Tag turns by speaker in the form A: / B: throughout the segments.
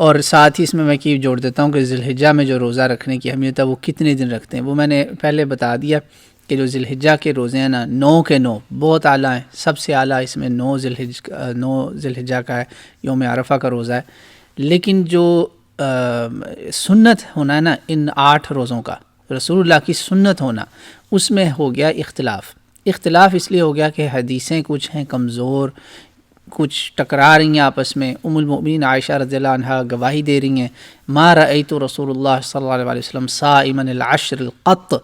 A: اور ساتھ ہی اس میں یہ جوڑ دیتا ہوں کہ ذی الحجہ میں جو روزہ رکھنے کی اہمیت ہے وہ کتنے دن رکھتے ہیں. وہ میں نے پہلے بتا دیا کہ جو ذی الحجہ کے روزے ہیں نا 9 کے 9 بہت اعلیٰ ہیں. سب سے اعلیٰ اس میں 9 ذی الحجہ کا ہے، یوم عرفہ کا روزہ ہے. لیکن جو سنت ہونا ہے نا ان 8 روزوں کا، رسول اللہ کی سنت ہونا، اس میں ہو گیا اختلاف اس لیے ہو گیا کہ حدیثیں کچھ ہیں کمزور، کچھ ٹکرا رہی ہیں آپس میں. المؤمنین عائشہ رضی اللہ عنہا گواہی دے رہی ہیں ما رأیت رسول اللہ صلی اللہ علیہ وسلم صائما العشر القط،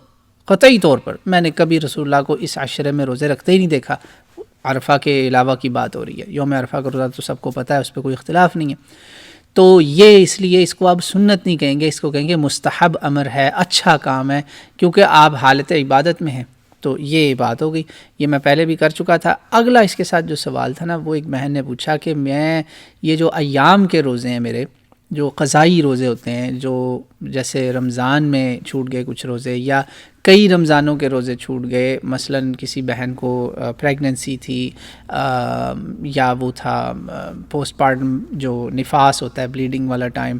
A: قطعی طور پر میں نے کبھی رسول اللہ کو اس عشرے میں روزے رکھتے ہی نہیں دیکھا. عرفہ کے علاوہ کی بات ہو رہی ہے، یوم عرفہ کا روزہ تو سب کو پتہ ہے، اس پہ کوئی اختلاف نہیں ہے. تو یہ اس لیے اس کو اب سنت نہیں کہیں گے، اس کو کہیں گے مستحب امر ہے، اچھا کام ہے، کیونکہ آپ حالت عبادت میں ہیں. تو یہ بات ہو گئی، یہ میں پہلے بھی کر چکا تھا. اگلا اس کے ساتھ جو سوال تھا نا، وہ ایک بہن نے پوچھا کہ میں یہ جو ایام کے روزے ہیں میرے، جو قضائی روزے ہوتے ہیں، جو جیسے رمضان میں چھوٹ گئے کچھ روزے، یا کئی رمضانوں کے روزے چھوٹ گئے، مثلا کسی بہن کو پریگننسی تھی، یا وہ تھا پوسٹ پارٹم جو نفاس ہوتا ہے، بلیڈنگ والا ٹائم،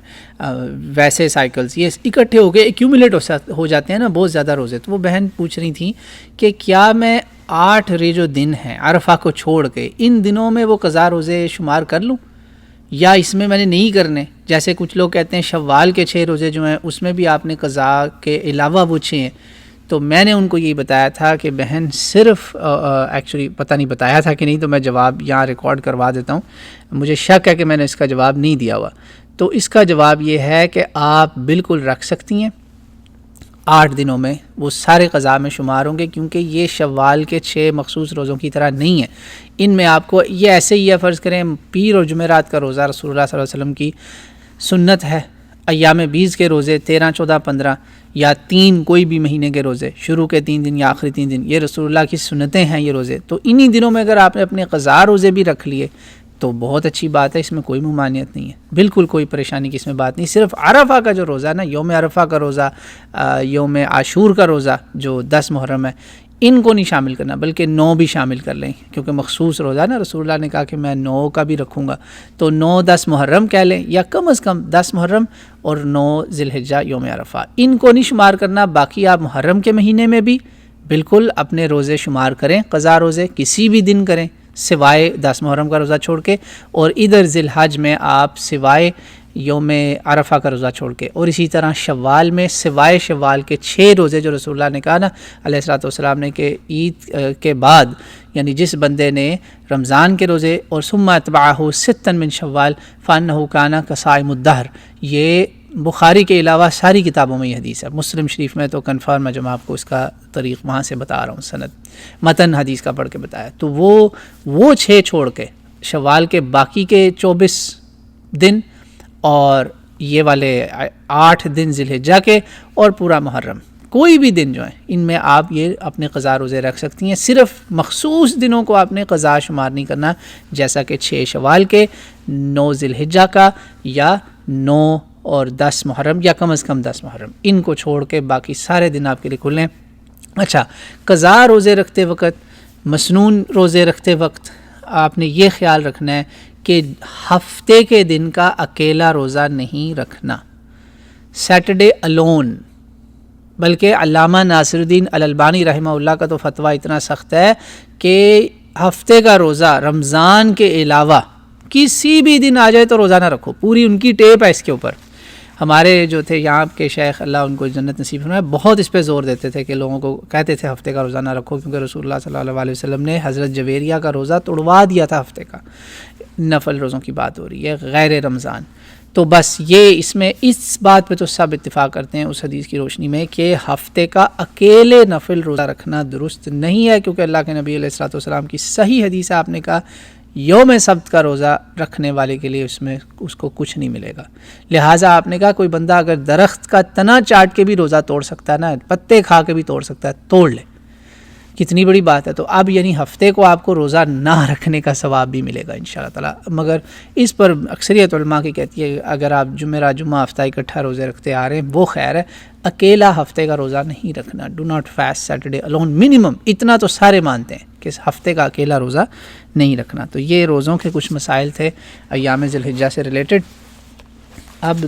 A: ویسے سائیکلز یہ اکٹھے ہو کے ایکیومولیٹ ہو جاتے ہیں نا بہت زیادہ روزے. تو وہ بہن پوچھ رہی تھیں کہ کیا میں 8 جو دن ہیں عرفہ کو چھوڑ کے ان دنوں میں وہ قضا روزے شمار کر لوں، یا اس میں نے نہیں کرنے؟ جیسے کچھ لوگ کہتے ہیں شوال کے 6 روزے جو ہیں اس میں بھی آپ نے قضا کے علاوہ وہ 6 ہیں. تو میں نے ان کو یہی بتایا تھا کہ بہن صرف ایکچولی پتہ نہیں بتایا تھا کہ نہیں، تو میں جواب یہاں ریکارڈ کروا دیتا ہوں، مجھے شک ہے کہ میں نے اس کا جواب نہیں دیا ہوا. تو اس کا جواب یہ ہے کہ آپ بالکل رکھ سکتی ہیں 8 دنوں میں، وہ سارے قضا میں شمار ہوں گے، کیونکہ یہ شوال کے 6 مخصوص روزوں کی طرح نہیں ہے. ان میں آپ کو یہ ایسے ہی ہے، فرض کریں پیر اور جمعرات کا روزہ رسول اللہ صلی اللہ علیہ وسلم کی سنت ہے، ایام 20 کے روزے 13، 14، 15 یا 3 کوئی بھی مہینے کے روزے، شروع کے 3 دن یا آخری 3 دن، یہ رسول اللہ کی سنتیں ہیں یہ روزے. تو انہی دنوں میں اگر آپ نے اپنے قضا روزے بھی رکھ لیے تو بہت اچھی بات ہے، اس میں کوئی ممانعت نہیں ہے، بالکل کوئی پریشانی کی اس میں بات نہیں. صرف عرفہ کا جو روزہ ہے نا، یوم عرفہ کا روزہ، یوم عاشور کا روزہ جو 10 محرم ہے، ان کو نہیں شامل کرنا، بلکہ 9 بھی شامل کر لیں، کیونکہ مخصوص روزہ نا، رسول اللہ نے کہا کہ میں 9 کا بھی رکھوں گا. تو 9، 10 محرم کہہ لیں، یا کم از کم 10 محرم اور 9 ذی الحجہ یوم عرفہ، ان کو نہیں شمار کرنا. باقی آپ محرم کے مہینے میں بھی بالکل اپنے روزے شمار کریں، قضا روزے کسی بھی دن کریں سوائے 10 محرم کا روزہ چھوڑ کے، اور ادھر ذی الحج میں آپ سوائے یوم عرفہ کا روزہ چھوڑ کے، اور اسی طرح شوال میں سوائے شوال کے 6 روزے جو رسول اللہ نے کہا نا علیہ الصلوۃ والسلام نے کہ عید کے بعد، یعنی جس بندے نے رمضان کے روزے اور ثم اتبعہ 6 من شوال فانہ کان کصائم الدہر، یہ بخاری کے علاوہ ساری کتابوں میں یہ حدیث ہے. مسلم شریف میں تو کنفرم ہے، جو میں آپ کو اس کا طریق وہاں سے بتا رہا ہوں، سند متن حدیث کا پڑھ کے بتایا. تو وہ 6 چھوڑ کے شوال کے باقی کے 24 دن اور یہ والے 8 دن ذی الحجہ کے اور پورا محرم، کوئی بھی دن جو ہیں ان میں آپ یہ اپنے قضا روزے رکھ سکتی ہیں. صرف مخصوص دنوں کو آپ نے قضا شمار نہیں کرنا، جیسا کہ 6 شوال کے، 9 ذی الحجہ کا، یا 9 اور 10 محرم، یا کم از کم 10 محرم، ان کو چھوڑ کے باقی سارے دن آپ کے لیے کھلیں. اچھا، قضا روزے رکھتے وقت، مسنون روزے رکھتے وقت آپ نے یہ خیال رکھنا ہے کہ ہفتے کے دن کا اکیلا روزہ نہیں رکھنا، سیٹرڈے الون. بلکہ علامہ ناصر الدین الالبانی رحمہ اللہ کا تو فتویٰ اتنا سخت ہے کہ ہفتے کا روزہ رمضان کے علاوہ کسی بھی دن آ جائے تو روزہ نہ رکھو. پوری ان کی ٹیپ ہے اس کے اوپر. ہمارے جو تھے یہاں کے شیخ، اللہ ان کو جنت نصیب فرمائے، بہت اس پہ زور دیتے تھے کہ لوگوں کو کہتے تھے ہفتے کا روزہ نہ رکھو، کیونکہ رسول اللہ صلی اللہ علیہ وسلم نے حضرت جویریہ کا روزہ توڑوا دیا تھا ہفتے کا. نفل روزوں کی بات ہو رہی ہے غیر رمضان. تو بس یہ اس میں اس بات پہ تو سب اتفاق کرتے ہیں اس حدیث کی روشنی میں کہ ہفتے کا اکیلے نفل روزہ رکھنا درست نہیں ہے، کیونکہ اللہ کے نبی علیہ الصلوۃ والسلام کی صحیح حدیث ہے، آپ نے کہا یوم سبت کا روزہ رکھنے والے کے لیے اس کو کچھ نہیں ملے گا. لہٰذا آپ نے کہا کوئی بندہ اگر درخت کا تنا چاٹ کے بھی روزہ توڑ سکتا ہے نا، پتے کھا کے بھی توڑ سکتا ہے، توڑ لے، کتنی بڑی بات ہے. تو اب یعنی ہفتے کو آپ کو روزہ نہ رکھنے کا ثواب بھی ملے گا انشاءاللہ تعالیٰ. مگر اس پر اکثریت علماء کی کہتی ہے اگر آپ جمعہ ہفتہ اکٹھا روزے رکھتے آ رہے ہیں وہ خیر ہے، اکیلا ہفتے کا روزہ نہیں رکھنا. Do not fast Saturday alone, minimum اتنا تو سارے مانتے ہیں کہ ہفتے کا اکیلا روزہ نہیں رکھنا. تو یہ روزوں کے کچھ مسائل تھے ایام ذی الحجہ سے ریلیٹڈ. اب